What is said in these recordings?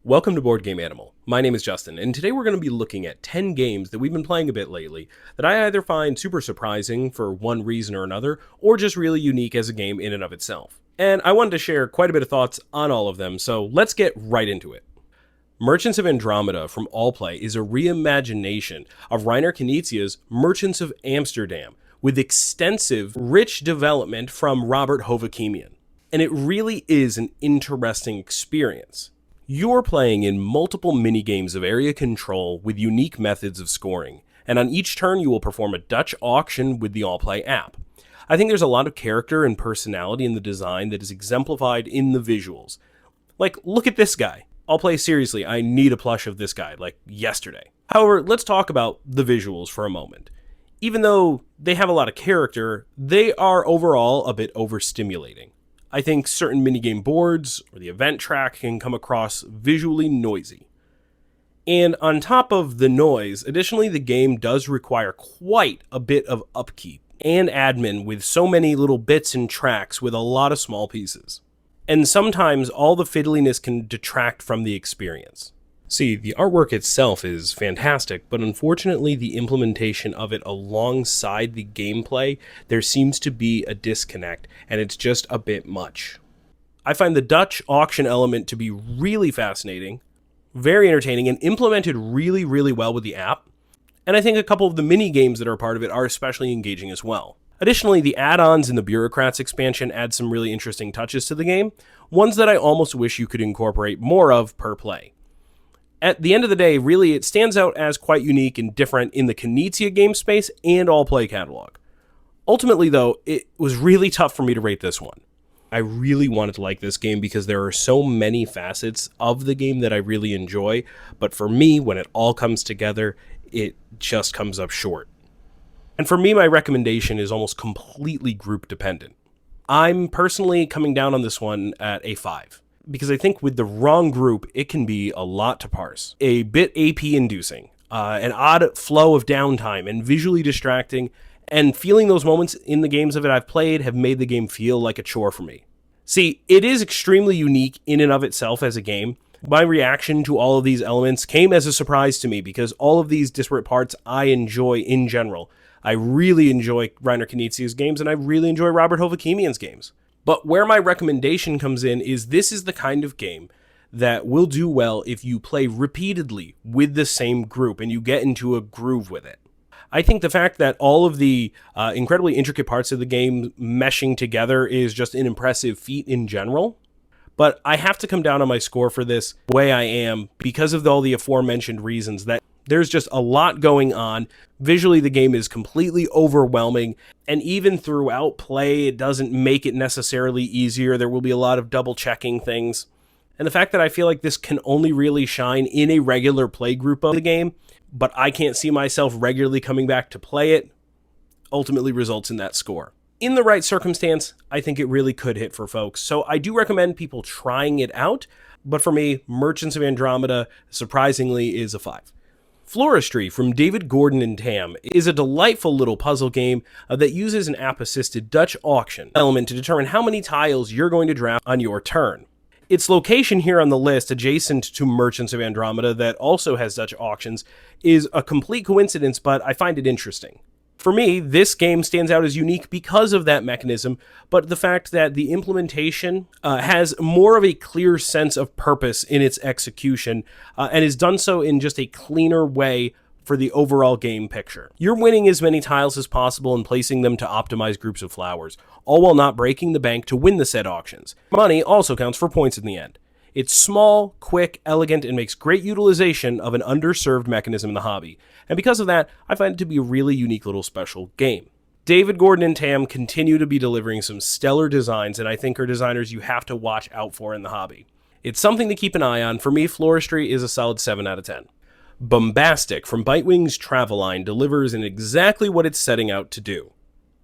Welcome to Board Game Animal. My name is Justin, and today we're going to be looking at 10 games that we've been playing a bit lately that I either find super surprising for one reason or another, or just really unique as a game in and of itself. And I wanted to share quite a bit of thoughts on all of them, so let's get right into it. Merchants of Andromeda from Allplay is a reimagination of Reiner Knizia's Merchants of Amsterdam, with extensive, rich development from Robert Hovakimian. And it really is an interesting experience. You're playing in multiple mini-games of area control with unique methods of scoring, and on each turn you will perform a Dutch auction with the Allplay app. I think there's a lot of character and personality in the design that is exemplified in the visuals. Like, look at this guy. Allplay, seriously, I need a plush of this guy, like yesterday. However, let's talk about the visuals for a moment. Even though they have a lot of character, they are overall a bit overstimulating. I think certain minigame boards or the event track can come across visually noisy. And on top of the noise, additionally the game does require quite a bit of upkeep and admin with so many little bits and tracks with a lot of small pieces. And sometimes all the fiddliness can detract from the experience. See, the artwork itself is fantastic, but unfortunately the implementation of it alongside the gameplay, there seems to be a disconnect, and it's just a bit much. I find the Dutch auction element to be really fascinating, very entertaining, and implemented really, really well with the app, and I think a couple of the mini-games that are a part of it are especially engaging as well. Additionally, the add-ons in the Bureaucrats expansion add some really interesting touches to the game, ones that I almost wish you could incorporate more of per play. At the end of the day, really, it stands out as quite unique and different in the Knizia game space and Allplay catalog. Ultimately, though, it was really tough for me to rate this one. I really wanted to like this game because there are so many facets of the game that I really enjoy, but for me, when it all comes together, it just comes up short. And for me, my recommendation is almost completely group dependent. I'm personally coming down on this one at a 5. Because I think with the wrong group, it can be a lot to parse. A bit AP-inducing, an odd flow of downtime, and visually distracting, and feeling those moments in the games of it I've played have made the game feel like a chore for me. See, it is extremely unique in and of itself as a game. My reaction to all of these elements came as a surprise to me because all of these disparate parts I enjoy in general. I really enjoy Reiner Knizia's games, and I really enjoy Robert Hovakimian's games. But where my recommendation comes in is this is the kind of game that will do well if you play repeatedly with the same group and you get into a groove with it. I think the fact that all of the incredibly intricate parts of the game meshing together is just an impressive feat in general. But I have to come down on my score for this the way I am because of all the aforementioned reasons that there's just a lot going on. Visually, the game is completely overwhelming, and even throughout play, it doesn't make it necessarily easier. There will be a lot of double-checking things. And the fact that I feel like this can only really shine in a regular play group of the game, but I can't see myself regularly coming back to play it, ultimately results in that score. In the right circumstance, I think it really could hit for folks, so I do recommend people trying it out, but for me, Merchants of Andromeda, surprisingly, is a 5. Floristry from David Gordon and Tam is a delightful little puzzle game that uses an app-assisted Dutch auction element to determine how many tiles you're going to draft on your turn. Its location here on the list, adjacent to Merchants of Andromeda that also has Dutch auctions, is a complete coincidence, but I find it interesting. For me, this game stands out as unique because of that mechanism, but the fact that the implementation has more of a clear sense of purpose in its execution, and is done so in just a cleaner way for the overall game picture. You're winning as many tiles as possible and placing them to optimize groups of flowers, all while not breaking the bank to win the said auctions. Money also counts for points in the end. It's small, quick, elegant, and makes great utilization of an underserved mechanism in the hobby. And because of that, I find it to be a really unique little special game. David Gordon and Tam continue to be delivering some stellar designs, and I think are designers you have to watch out for in the hobby. It's something to keep an eye on. For me, Floristry is a solid 7 out of 10. Bombastic from Bitewing's Traveline delivers in exactly what it's setting out to do.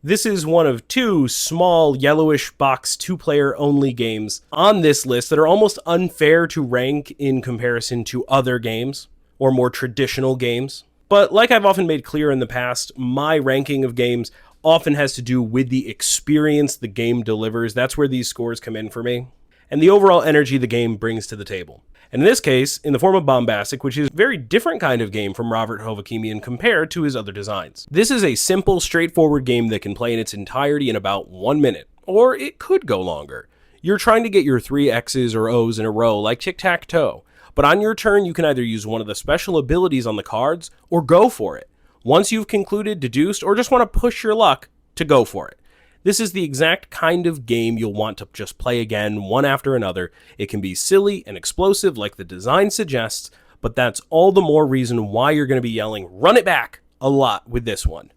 This is one of 2 small yellowish box 2-player only games on this list that are almost unfair to rank in comparison to other games or more traditional games. But like I've often made clear in the past, my ranking of games often has to do with the experience the game delivers. That's where these scores come in for me, and the overall energy the game brings to the table. And in this case, in the form of Bombastic, which is a very different kind of game from Robert Hovakimian compared to his other designs. This is a simple, straightforward game that can play in its entirety in about 1 minute, or it could go longer. You're trying to get your 3 X's or O's in a row like tic-tac-toe, but on your turn you can either use one of the special abilities on the cards or go for it. Once you've concluded, deduced, or just want to push your luck, to go for it. This is the exact kind of game you'll want to just play again, one after another. It can be silly and explosive like the design suggests, but that's all the more reason why you're going to be yelling, "Run it back!" a lot with this one.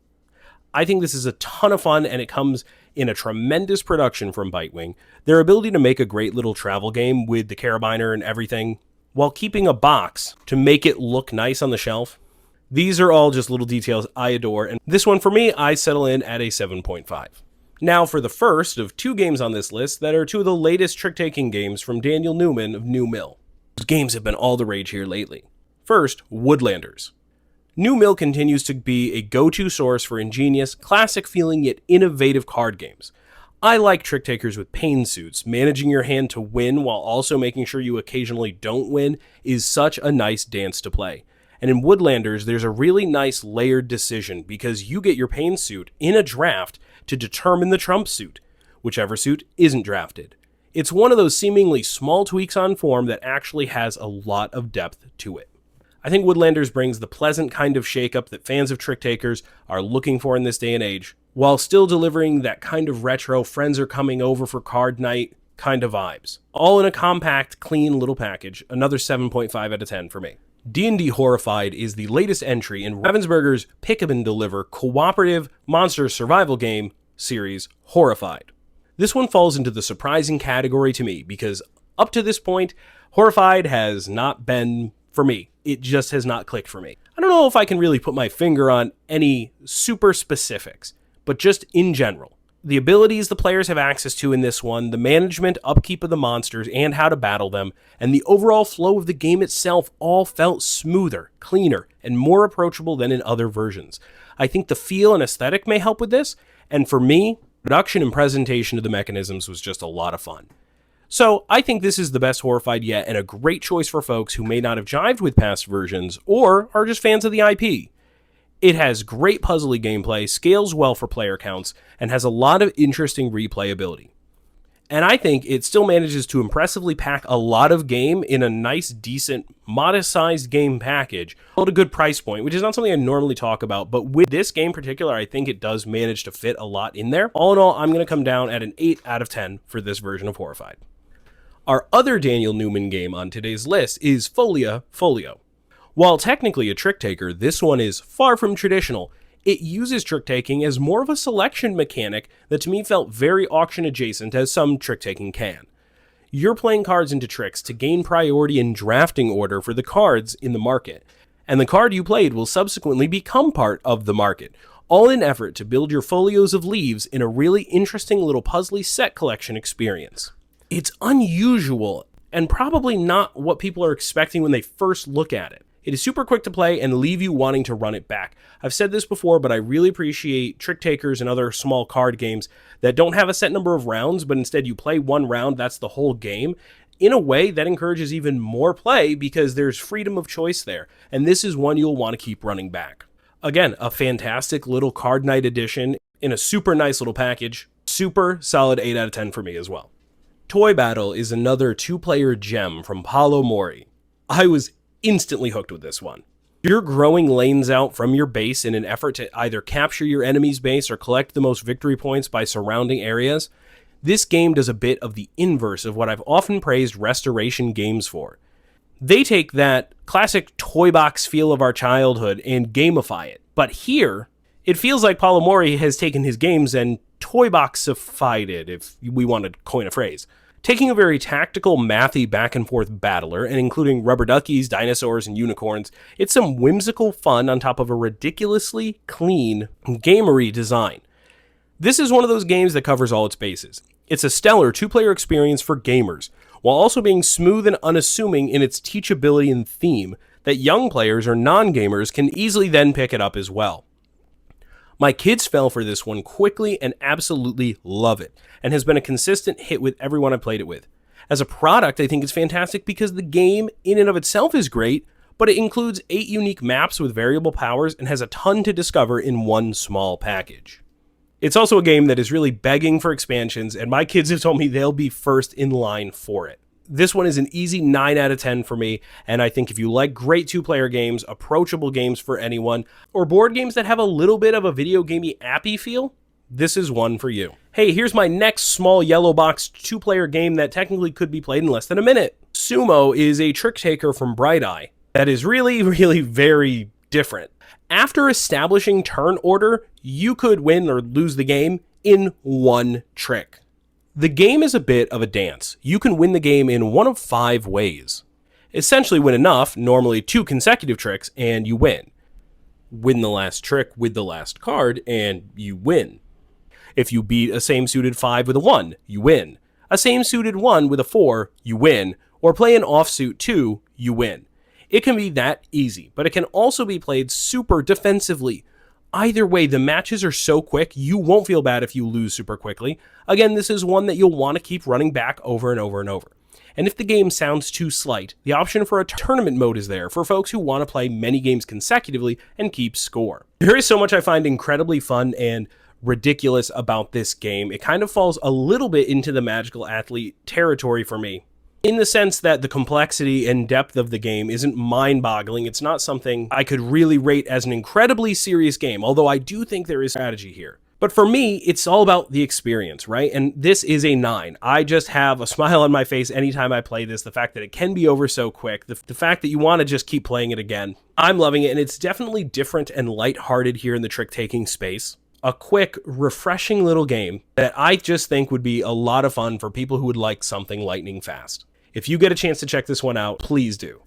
I think this is a ton of fun, and it comes in a tremendous production from Bitewing. Their ability to make a great little travel game with the carabiner and everything, while keeping a box to make it look nice on the shelf. These are all just little details I adore, and this one for me, I settle in at a 7.5. Now for the first of 2 games on this list that are 2 of the latest trick-taking games from Daniel Newman of New Mill. Those games have been all the rage here lately. First, Woodlanders. New Mill continues to be a go-to source for ingenious, classic-feeling yet innovative card games. I like trick-takers with pain suits. Managing your hand to win while also making sure you occasionally don't win is such a nice dance to play. And in Woodlanders, there's a really nice layered decision because you get your pain suit in a draft to determine the trump suit, whichever suit isn't drafted. It's one of those seemingly small tweaks on form that actually has a lot of depth to it. I think Woodlanders brings the pleasant kind of shakeup that fans of trick takers are looking for in this day and age, while still delivering that kind of retro friends are coming over for card night kind of vibes. All in a compact, clean little package, another 7.5 out of 10 for me. D&D Horrified is the latest entry in Ravensburger's pick up and deliver cooperative monster survival game series, Horrified. This one falls into the surprising category to me because up to this point, Horrified has not been for me. It just has not clicked for me. I don't know if I can really put my finger on any super specifics, but just in general. The abilities the players have access to in this one, the management, upkeep of the monsters, and how to battle them, and the overall flow of the game itself all felt smoother, cleaner, and more approachable than in other versions. I think the feel and aesthetic may help with this, and for me, production and presentation of the mechanisms was just a lot of fun. So I think this is the best Horrified yet, and a great choice for folks who may not have jived with past versions, or are just fans of the IP. It has great puzzly gameplay, scales well for player counts, and has a lot of interesting replayability. And I think it still manages to impressively pack a lot of game in a nice, decent, modest-sized game package at a good price point, which is not something I normally talk about, but with this game in particular, I think it does manage to fit a lot in there. All in all, I'm going to come down at an 8 out of 10 for this version of Horrified. Our other Daniel Newman game on today's list is Folia Folio. While technically a trick-taker, this one is far from traditional. It uses trick-taking as more of a selection mechanic that to me felt very auction-adjacent as some trick-taking can. You're playing cards into tricks to gain priority in drafting order for the cards in the market, and the card you played will subsequently become part of the market, all in effort to build your folios of leaves in a really interesting little puzzly set collection experience. It's unusual, and probably not what people are expecting when they first look at it. It is super quick to play and leave you wanting to run it back. I've said this before, but I really appreciate trick takers and other small card games that don't have a set number of rounds, but instead you play one round, that's the whole game. In a way, that encourages even more play because there's freedom of choice there, and this is one you'll want to keep running back. Again, a fantastic little card night edition in a super nice little package. Super solid 8 out of 10 for me as well. Toy Battle is another 2-player gem from Paolo Mori. I was instantly hooked with this one. You're growing lanes out from your base in an effort to either capture your enemy's base or collect the most victory points by surrounding areas. This game does a bit of the inverse of what I've often praised restoration games for. They take that classic toy box feel of our childhood and gamify it. But here, it feels like Paolo Mori has taken his games and toy boxified it, if we want to coin a phrase. Taking a very tactical, mathy back-and-forth battler, and including rubber duckies, dinosaurs, and unicorns, it's some whimsical fun on top of a ridiculously clean, gamery design. This is one of those games that covers all its bases. It's a stellar 2-player experience for gamers, while also being smooth and unassuming in its teachability and theme that young players or non-gamers can easily then pick it up as well. My kids fell for this one quickly and absolutely love it, and has been a consistent hit with everyone I played it with. As a product, I think it's fantastic because the game in and of itself is great, but it includes 8 unique maps with variable powers and has a ton to discover in one small package. It's also a game that is really begging for expansions, and my kids have told me they'll be first in line for it. This one is an easy 9 out of 10 for me, and I think if you like great 2-player games, approachable games for anyone, or board games that have a little bit of a video gamey appy feel, this is one for you. Hey, here's my next small yellow box 2-player game that technically could be played in less than a minute. Sumo is a trick taker from Bright Eye that is really very different. After establishing turn order, you could win or lose the game in one trick. The game is a bit of a dance. You can win the game in one of 5 ways. Essentially win enough, normally 2 consecutive tricks, and you win. Win the last trick with the last card, and you win. If you beat a same suited 5 with a 1, you win. A same suited 1 with a 4, you win. Or play an offsuit 2, you win. It can be that easy, but it can also be played super defensively. Either way, the matches are so quick, you won't feel bad if you lose super quickly. Again, this is one that you'll want to keep running back over and over and over. And if the game sounds too slight, the option for a tournament mode is there for folks who want to play many games consecutively and keep score. There is so much I find incredibly fun and ridiculous about this game. It kind of falls a little bit into the magical athlete territory for me, in the sense that the complexity and depth of the game isn't mind-boggling. It's not something I could really rate as an incredibly serious game, although I do think there is strategy here. But for me, it's all about the experience, right? And this is a 9. I just have a smile on my face anytime I play this. The fact that it can be over so quick, the fact that you want to just keep playing it again. I'm loving it, and it's definitely different and lighthearted here in the trick-taking space. A quick, refreshing little game that I just think would be a lot of fun for people who would like something lightning fast. If you get a chance to check this one out, please do.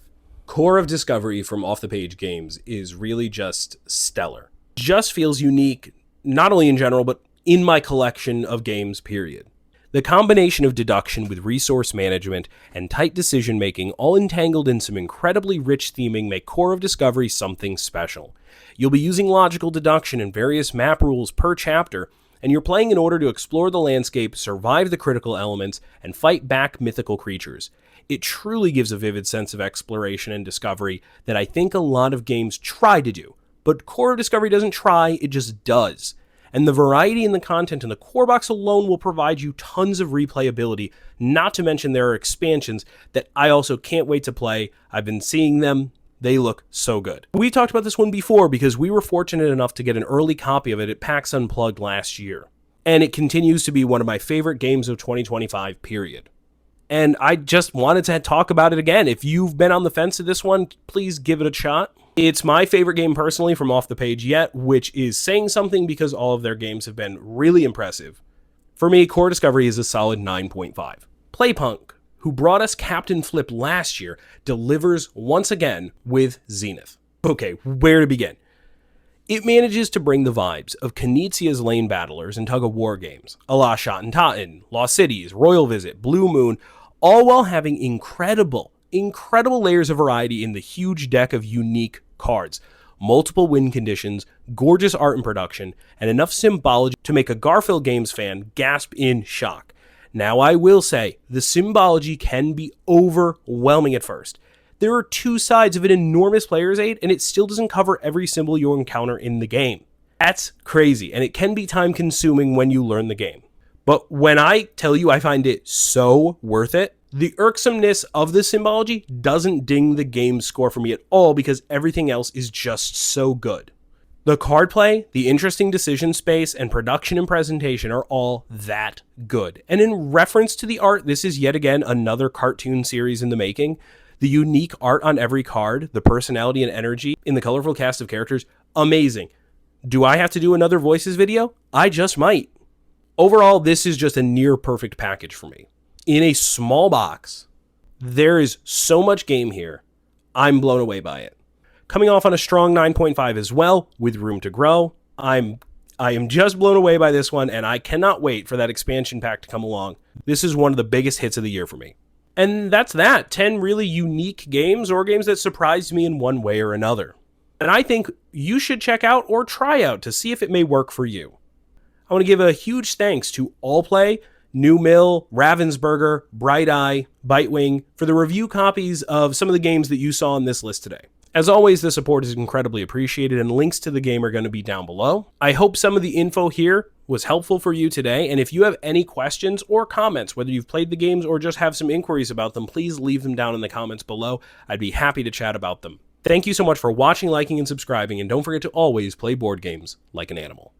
Core of Discovery from Off the Page Games is really just stellar. Just feels unique, not only in general, but in my collection of games, period. The combination of deduction with resource management and tight decision making, all entangled in some incredibly rich theming, make Core of Discovery something special. You'll be using logical deduction and various map rules per chapter, and you're playing in order to explore the landscape, survive the critical elements, and fight back mythical creatures. It truly gives a vivid sense of exploration and discovery that I think a lot of games try to do. But Core of Discovery doesn't try, it just does. And the variety in the content in the core box alone will provide you tons of replayability, not to mention there are expansions that I also can't wait to play. I've been seeing them. They look so good. We talked about this one before because we were fortunate enough to get an early copy of it at PAX Unplugged last year. And it continues to be one of my favorite games of 2025, period. And I just wanted to talk about it again. If you've been on the fence of this one, please give it a shot. It's my favorite game personally from Off the Page yet, which is saying something because all of their games have been really impressive. For me, Core Discovery is a solid 9.5. Playpunk, who brought us Captain Flip last year, delivers once again with Zenith. Okay, where to begin? It manages to bring the vibes of Knizia's Lane Battlers and tug-of-war games, a la Schotten, Lost Cities, Royal Visit, Blue Moon, all while having incredible layers of variety in the huge deck of unique cards, multiple win conditions, gorgeous art and production, and enough symbology to make a Garfield Games fan gasp in shock. Now I will say, the symbology can be overwhelming at first. There are 2 sides of an enormous player's aid, and it still doesn't cover every symbol you'll encounter in the game. That's crazy, and it can be time-consuming when you learn the game. But when I tell you I find it so worth it, the irksomeness of the symbology doesn't ding the game's score for me at all because everything else is just so good. The card play, the interesting decision space, and production and presentation are all that good. And in reference to the art, this is yet again another cartoon series in the making. The unique art on every card, the personality and energy in the colorful cast of characters, amazing. Do I have to do another voices video? I just might. Overall, this is just a near perfect package for me. In a small box, there is so much game here. I'm blown away by it. Coming off on a strong 9.5 as well, with room to grow. I am just blown away by this one, and I cannot wait for that expansion pack to come along. This is one of the biggest hits of the year for me. And that's that. 10 really unique games, or games that surprised me in one way or another. And I think you should check out or try out to see if it may work for you. I want to give a huge thanks to Allplay, New Mill, Ravensburger, Bright Eye, Bitewing for the review copies of some of the games that you saw in this list today. As always, the support is incredibly appreciated, and links to the game are going to be down below. I hope some of the info here was helpful for you today, and if you have any questions or comments, whether you've played the games or just have some inquiries about them, please leave them down in the comments below. I'd be happy to chat about them. Thank you so much for watching, liking, and subscribing, and don't forget to always play board games like an animal.